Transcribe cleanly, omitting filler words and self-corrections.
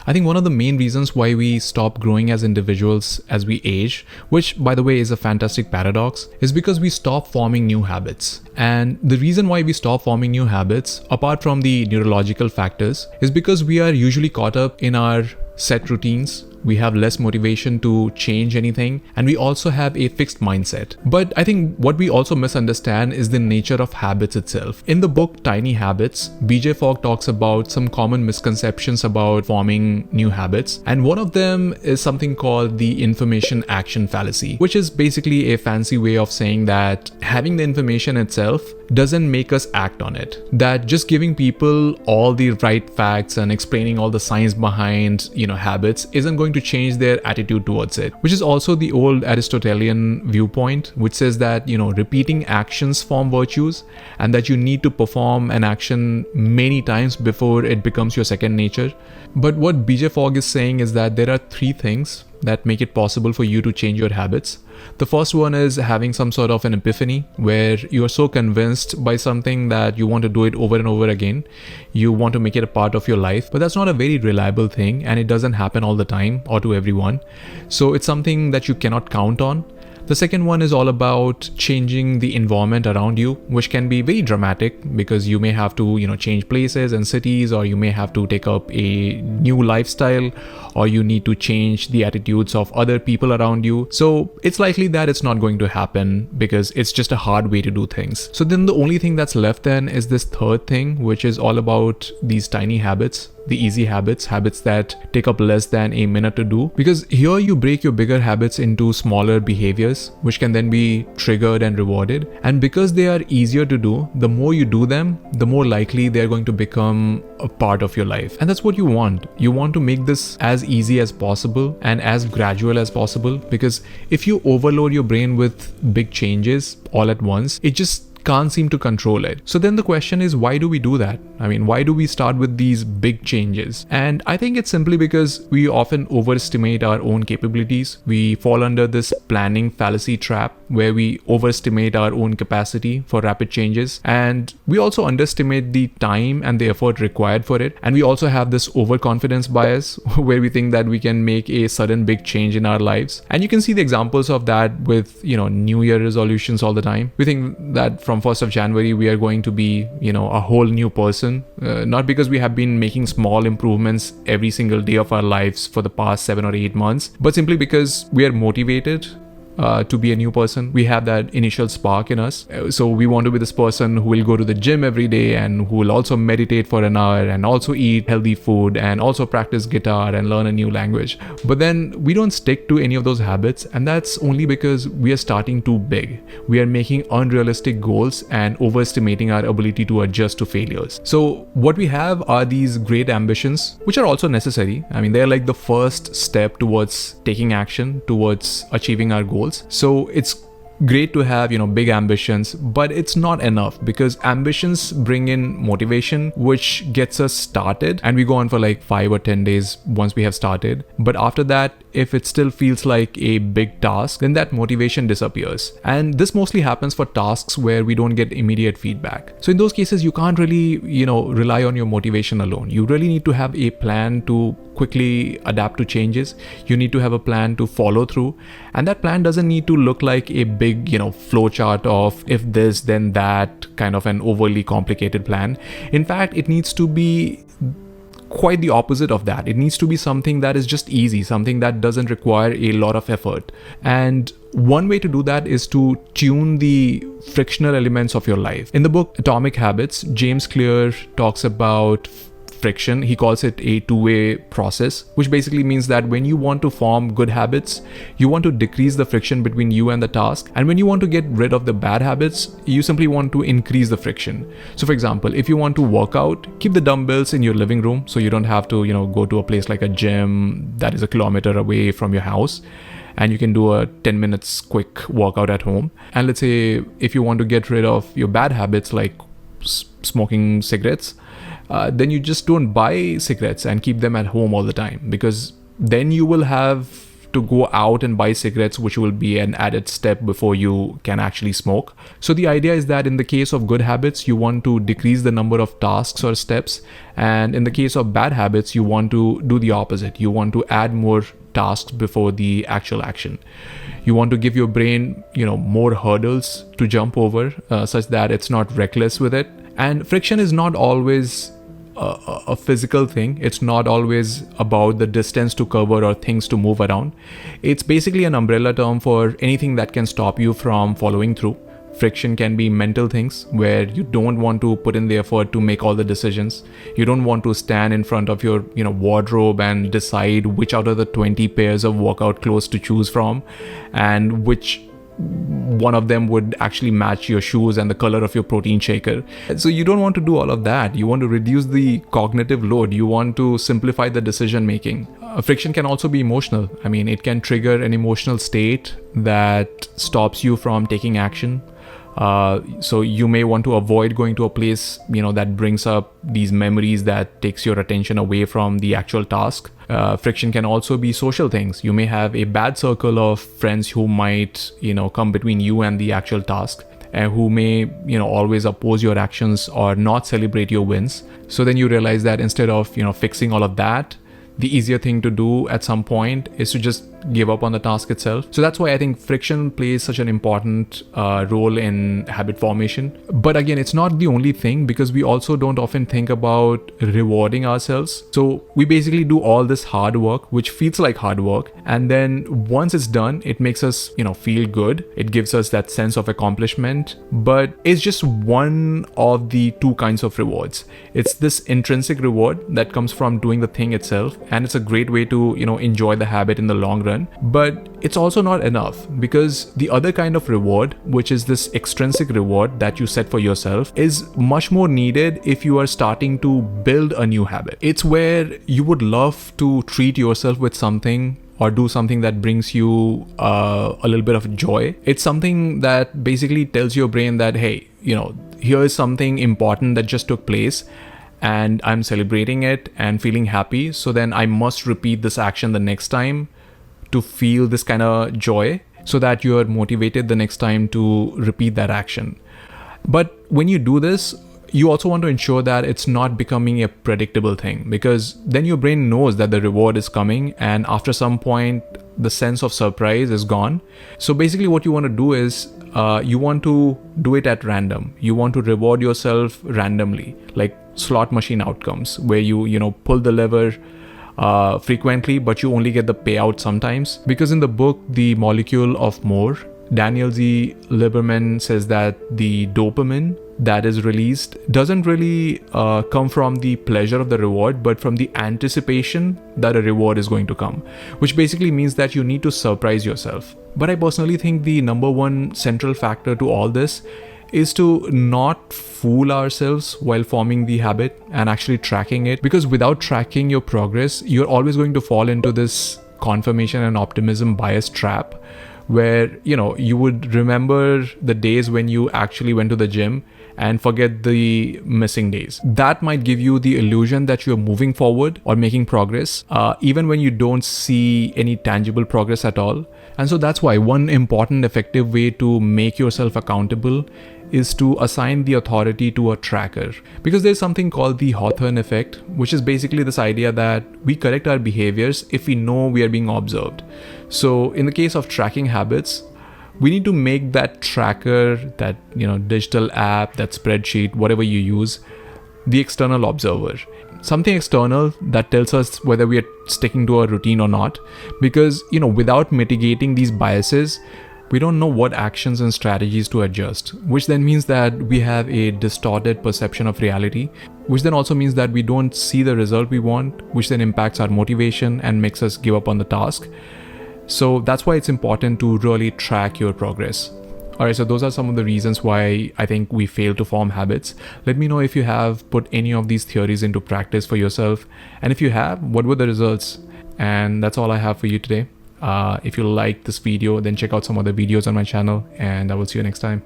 I think one of the main reasons why we stop growing as individuals as we age, which by the way is a fantastic paradox, is because we stop forming new habits. And the reason why we stop forming new habits, apart from the neurological factors, is because we are usually caught up in our set routines. We have less motivation to change anything, and we also have a fixed mindset. But I think what we also misunderstand is the nature of habits itself. In the book Tiny Habits, BJ Fogg talks about some common misconceptions about forming new habits, and one of them is something called the information action fallacy, which is basically a fancy way of saying that having the information itself doesn't make us act on it. That just giving people all the right facts and explaining all the science behind, habits isn't going to change their attitude towards it, which is also the old Aristotelian viewpoint, which says that, repeating actions form virtues, and that you need to perform an action many times before it becomes your second nature. But what BJ Fogg is saying is that there are three things that make it possible for you to change your habits. The first one is having some sort of an epiphany where you are so convinced by something that you want to do it over and over again. You want to make it a part of your life, but that's not a very reliable thing, and it doesn't happen all the time or to everyone. So it's something that you cannot count on. The second one is all about changing the environment around you, which can be very dramatic because you may have to, change places and cities, or you may have to take up a new lifestyle, or you need to change the attitudes of other people around you. So it's likely that it's not going to happen because it's just a hard way to do things. So then the only thing that's left then is this third thing, which is all about these tiny habits. The easy habits that take up less than a minute to do, because here you break your bigger habits into smaller behaviors which can then be triggered and rewarded, and because they are easier to do, the more you do them, the more likely they're going to become a part of your life. And that's what you want. You want to make this as easy as possible and as gradual as possible, because if you overload your brain with big changes all at once, it just can't seem to control it. So then the question is, why do we do that? Why do we start with these big changes? And I think it's simply because we often overestimate our own capabilities. We fall under this planning fallacy trap where we overestimate our own capacity for rapid changes, and we also underestimate the time and the effort required for it. And we also have this overconfidence bias where we think that we can make a sudden big change in our lives. And you can see the examples of that with, New Year resolutions all the time. We think that from 1st of January, we are going to be, a whole new person. Not because we have been making small improvements every single day of our lives for the past 7 or 8 months, but simply because we are motivated to be a new person. We have that initial spark in us. So we want to be this person who will go to the gym every day and who will also meditate for an hour and also eat healthy food and also practice guitar and learn a new language. But then we don't stick to any of those habits, and that's only because we are starting too big. We are making unrealistic goals and overestimating our ability to adjust to failures. So what we have are these great ambitions, which are also necessary. They're like the first step towards taking action, towards achieving our goals. So it's great to have, big ambitions, but it's not enough, because ambitions bring in motivation, which gets us started, and we go on for like 5 or 10 days once we have started. But after that, if it still feels like a big task, then that motivation disappears. And this mostly happens for tasks where we don't get immediate feedback. So in those cases, you can't really, rely on your motivation alone. You really need to have a plan to quickly adapt to changes. You need to have a plan to follow through. And that plan doesn't need to look like a big, flow chart of if this, then that, kind of an overly complicated plan. In fact, it needs to be quite the opposite of that. It needs to be something that is just easy, something that doesn't require a lot of effort. And one way to do that is to tune the frictional elements of your life. In the book Atomic Habits, James Clear talks about friction. He calls it a two-way process, which basically means that when you want to form good habits, you want to decrease the friction between you and the task. And when you want to get rid of the bad habits, you simply want to increase the friction. So for example, if you want to work out, keep the dumbbells in your living room so you don't have to, go to a place like a gym that is a kilometer away from your house. And you can do a 10 minutes quick workout at home. And let's say if you want to get rid of your bad habits like smoking cigarettes, then you just don't buy cigarettes and keep them at home all the time, because then you will have to go out and buy cigarettes, which will be an added step before you can actually smoke. So the idea is that in the case of good habits, you want to decrease the number of tasks or steps. And in the case of bad habits, you want to do the opposite. You want to add more tasks before the actual action. You want to give your brain, more hurdles to jump over, such that it's not reckless with it. And friction is not always a physical thing. It's not always about the distance to cover or things to move around. It's basically an umbrella term for anything that can stop you from following through. Friction can be mental things where you don't want to put in the effort to make all the decisions. You don't want to stand in front of your wardrobe and decide which out of the 20 pairs of workout clothes to choose from and which one of them would actually match your shoes and the color of your protein shaker. So you don't want to do all of that. You want to reduce the cognitive load. You want to simplify the decision making. Friction can also be emotional. I mean, it can trigger an emotional state that stops you from taking action. So you may want to avoid going to a place, that brings up these memories that takes your attention away from the actual task. Friction can also be social things. You may have a bad circle of friends who might, come between you and the actual task, and who may, always oppose your actions or not celebrate your wins. So then you realize that instead of, fixing all of that, the easier thing to do at some point is to just give up on the task itself. So that's why I think friction plays such an important role in habit formation. But again, it's not the only thing, because we also don't often think about rewarding ourselves. So we basically do all this hard work, which feels like hard work. And then once it's done, it makes us, feel good. It gives us that sense of accomplishment. But it's just one of the two kinds of rewards. It's this intrinsic reward that comes from doing the thing itself. And it's a great way to, enjoy the habit in the long run. But it's also not enough, because the other kind of reward, which is this extrinsic reward that you set for yourself, is much more needed if you are starting to build a new habit. It's where you would love to treat yourself with something or do something that brings you a little bit of joy. It's something that basically tells your brain that, hey, here is something important that just took place, and I'm celebrating it and feeling happy. So then I must repeat this action the next time to feel this kind of joy, so that you're motivated the next time to repeat that action. But when you do this, you also want to ensure that it's not becoming a predictable thing, because then your brain knows that the reward is coming, and after some point, the sense of surprise is gone. So basically what you want to do is you want to do it at random. You want to reward yourself randomly, like slot machine outcomes, where you pull the lever frequently, but you only get the payout sometimes. Because in the book, The Molecule of More, Daniel Z. Lieberman says that the dopamine that is released doesn't really come from the pleasure of the reward, but from the anticipation that a reward is going to come, which basically means that you need to surprise yourself. But I personally think the number one central factor to all this is to not fool ourselves while forming the habit and actually tracking it, because without tracking your progress, you're always going to fall into this confirmation and optimism bias trap, where you would remember the days when you actually went to the gym and forget the missing days. That might give you the illusion that you're moving forward or making progress, even when you don't see any tangible progress at all. And so that's why one important effective way to make yourself accountable is to assign the authority to a tracker. Because there's something called the Hawthorne effect, which is basically this idea that we correct our behaviors if we know we are being observed. So in the case of tracking habits, we need to make that tracker, that digital app, that spreadsheet, whatever you use, the external observer. Something external that tells us whether we are sticking to a routine or not. Because without mitigating these biases, we don't know what actions and strategies to adjust, which then means that we have a distorted perception of reality, which then also means that we don't see the result we want, which then impacts our motivation and makes us give up on the task. So that's why it's important to really track your progress. Alright, so those are some of the reasons why I think we fail to form habits. Let me know if you have put any of these theories into practice for yourself. And if you have, what were the results? And that's all I have for you today. If you liked this video, then check out some other videos on my channel, and I will see you next time.